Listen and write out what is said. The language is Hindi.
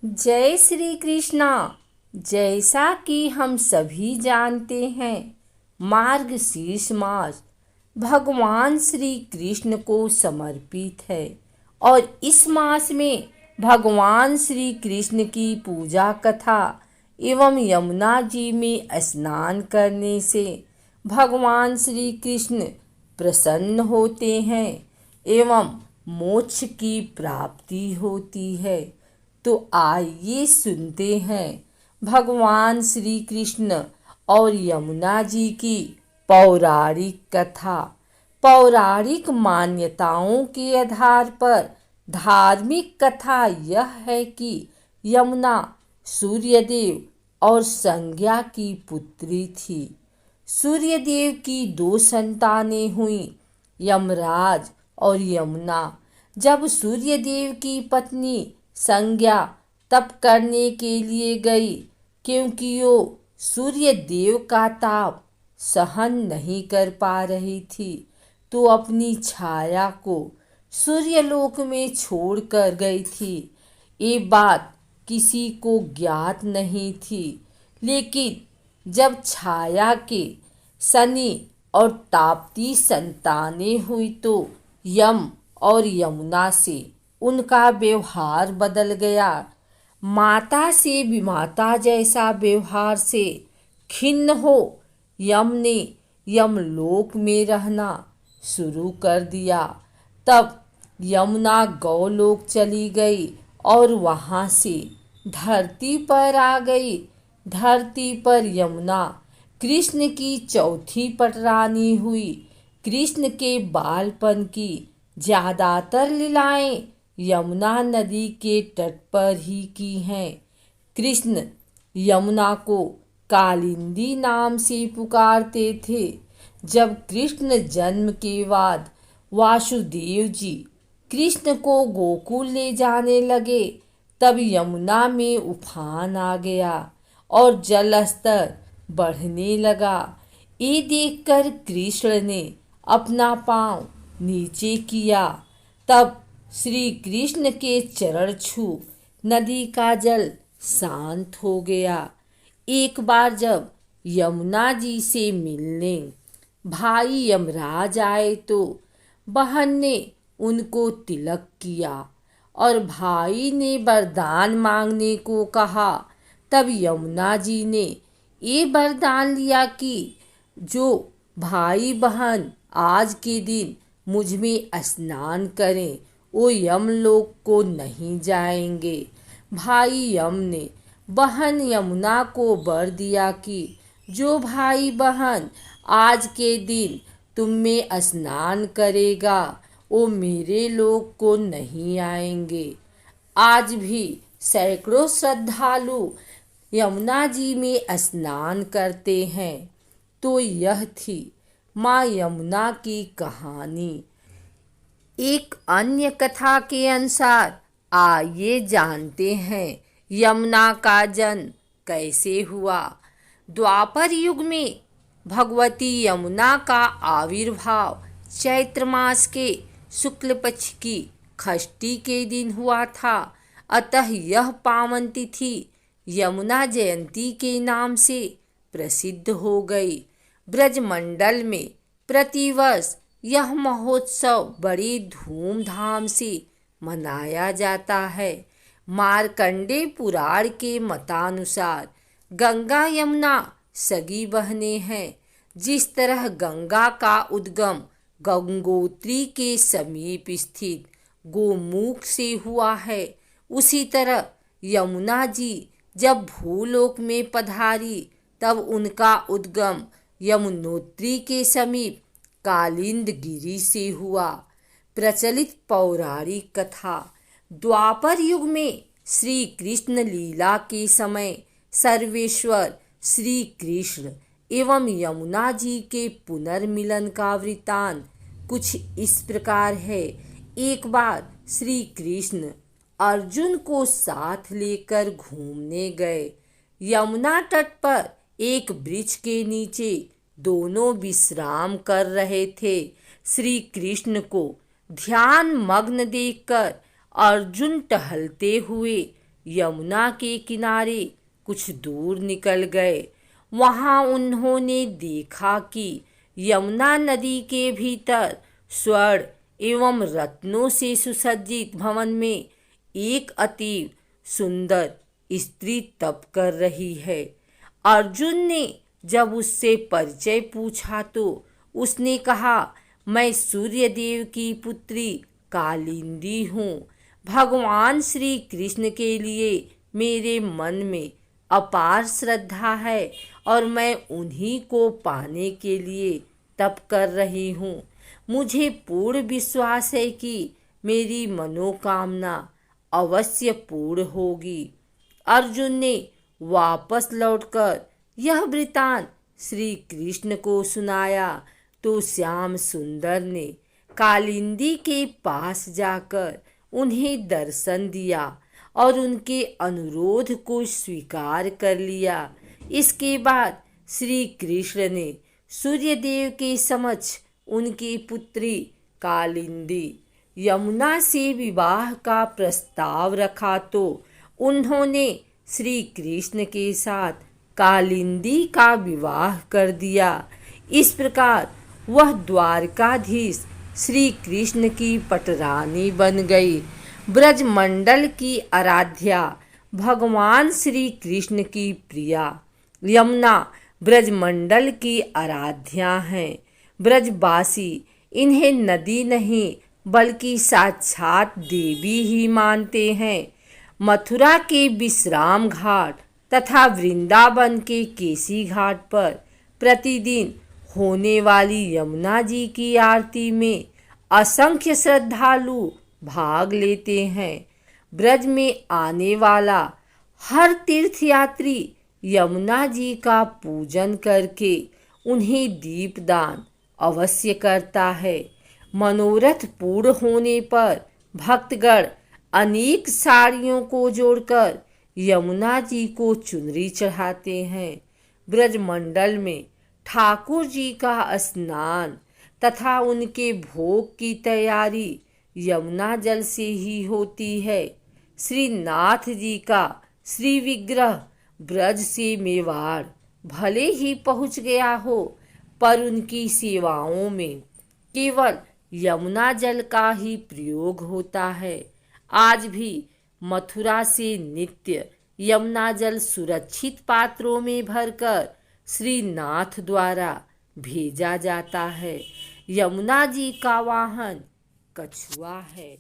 जय श्री कृष्णा। जैसा कि हम सभी जानते हैं, मार्गशीर्ष मास भगवान श्री कृष्ण को समर्पित है और इस मास में भगवान श्री कृष्ण की पूजा कथा एवं यमुना जी में स्नान करने से भगवान श्री कृष्ण प्रसन्न होते हैं एवं मोक्ष की प्राप्ति होती है। तो आइए सुनते हैं भगवान श्री कृष्ण और यमुना जी की पौराणिक कथा। पौराणिक मान्यताओं के आधार पर धार्मिक कथा यह है कि यमुना सूर्यदेव और संज्ञा की पुत्री थी। सूर्यदेव की दो संतानें हुईं, यमराज और यमुना। जब सूर्यदेव की पत्नी संज्ञा तप करने के लिए गई, क्योंकि वो सूर्य देव का ताप सहन नहीं कर पा रही थी, तो अपनी छाया को सूर्यलोक में छोड़ कर गई थी। ये बात किसी को ज्ञात नहीं थी, लेकिन जब छाया के शनि और ताप्ती संतानें हुई तो यम और यमुना से उनका व्यवहार बदल गया। माता से विमाता जैसा व्यवहार से खिन्न हो यम ने यमलोक में रहना शुरू कर दिया। तब यमुना गौलोक चली गई और वहाँ से धरती पर आ गई। धरती पर यमुना कृष्ण की चौथी पटरानी हुई। कृष्ण के बालपन की ज्यादातर लीलाएं यमुना नदी के तट पर ही की हैं। कृष्ण यमुना को कालिंदी नाम से पुकारते थे। जब कृष्ण जन्म के बाद वासुदेव जी कृष्ण को गोकुल ले जाने लगे, तब यमुना में उफान आ गया और जल स्तर बढ़ने लगा। ये देखकर कृष्ण ने अपना पांव नीचे किया। तब श्री कृष्ण के चरण छू नदी का जल शांत हो गया। एक बार जब यमुना जी से मिलने भाई यमराज आए तो बहन ने उनको तिलक किया और भाई ने वरदान मांगने को कहा। तब यमुना जी ने ये वरदान लिया कि जो भाई बहन आज के दिन मुझ में स्नान करें वो यमलोक को नहीं जाएंगे। भाई यम ने बहन यमुना को वर दिया कि जो भाई बहन आज के दिन तुम में स्नान करेगा वो मेरे लोक को नहीं आएंगे। आज भी सैकड़ों श्रद्धालु यमुना जी में स्नान करते हैं। तो यह थी माँ यमुना की कहानी। एक अन्य कथा के अनुसार आइए जानते हैं यमुना का जन्म कैसे हुआ। द्वापर युग में भगवती यमुना का आविर्भाव चैत्र मास के शुक्ल पक्ष की षष्ठी के दिन हुआ था। अतः यह पावन तिथि यमुना जयंती के नाम से प्रसिद्ध हो गई। ब्रजमंडल में प्रतिवर्ष यह महोत्सव बड़ी धूमधाम से मनाया जाता है। मार्कंडेय पुराण के मतानुसार गंगा यमुना सगी बहनें हैं। जिस तरह गंगा का उद्गम गंगोत्री के समीप स्थित गोमुख से हुआ है, उसी तरह यमुना जी जब भूलोक में पधारी तब उनका उद्गम यमुनोत्री के समीप कालिंद गिरी से हुआ। प्रचलित पौराणिक कथा। द्वापर युग में श्री कृष्ण लीला के समय सर्वेश्वर श्री कृष्ण एवं यमुना जी के पुनर्मिलन का वृतांत कुछ इस प्रकार है। एक बार श्री कृष्ण अर्जुन को साथ लेकर घूमने गए। यमुना तट पर एक वृक्ष के नीचे दोनों विश्राम कर रहे थे। श्री कृष्ण को ध्यान मग्न देखकर अर्जुन टहलते हुए यमुना के किनारे कुछ दूर निकल गए। वहां उन्होंने देखा कि यमुना नदी के भीतर स्वर्ण एवं रत्नों से सुसज्जित भवन में एक अति सुंदर स्त्री तप कर रही है। अर्जुन ने जब उससे परिचय पूछा तो उसने कहा, मैं सूर्यदेव की पुत्री कालिंदी हूँ। भगवान श्री कृष्ण के लिए मेरे मन में अपार श्रद्धा है और मैं उन्हीं को पाने के लिए तप कर रही हूँ। मुझे पूर्ण विश्वास है कि मेरी मनोकामना अवश्य पूर्ण होगी। अर्जुन ने वापस लौटकर यह वृतांत श्री कृष्ण को सुनाया तो श्याम सुंदर ने कालिंदी के पास जाकर उन्हें दर्शन दिया और उनके अनुरोध को स्वीकार कर लिया। इसके बाद श्री कृष्ण ने सूर्यदेव के समक्ष उनकी पुत्री कालिंदी यमुना से विवाह का प्रस्ताव रखा तो उन्होंने श्री कृष्ण के साथ कालिंदी का विवाह कर दिया। इस प्रकार वह द्वारकाधीश श्री कृष्ण की पटरानी बन गई। ब्रजमंडल की आराध्या भगवान श्री कृष्ण की प्रिया यमुना ब्रजमंडल की आराध्या हैं। ब्रजवासी इन्हें नदी नहीं बल्कि साक्षात देवी ही मानते हैं। मथुरा के विश्राम घाट तथा वृंदावन के केसी घाट पर प्रतिदिन होने वाली यमुना जी की आरती में असंख्य श्रद्धालु भाग लेते हैं। ब्रज में आने वाला हर तीर्थयात्री यमुना जी का पूजन करके उन्हें दीपदान अवश्य करता है। मनोरथ पूर्ण होने पर भक्तगण अनेक साड़ियों को जोड़कर यमुना जी को चुनरी चढ़ाते हैं। ब्रजमंडल में ठाकुर जी का स्नान तथा उनके भोग की तैयारी यमुना जल से ही होती है। श्री नाथ जी का श्री विग्रह ब्रज से मेवाड़ भले ही पहुँच गया हो पर उनकी सेवाओं में केवल यमुना जल का ही प्रयोग होता है। आज भी मथुरा से नित्य यमुना जल सुरक्षित पात्रों में भरकर श्री नाथ द्वारा भेजा जाता है। यमुना जी का वाहन कछुआ है।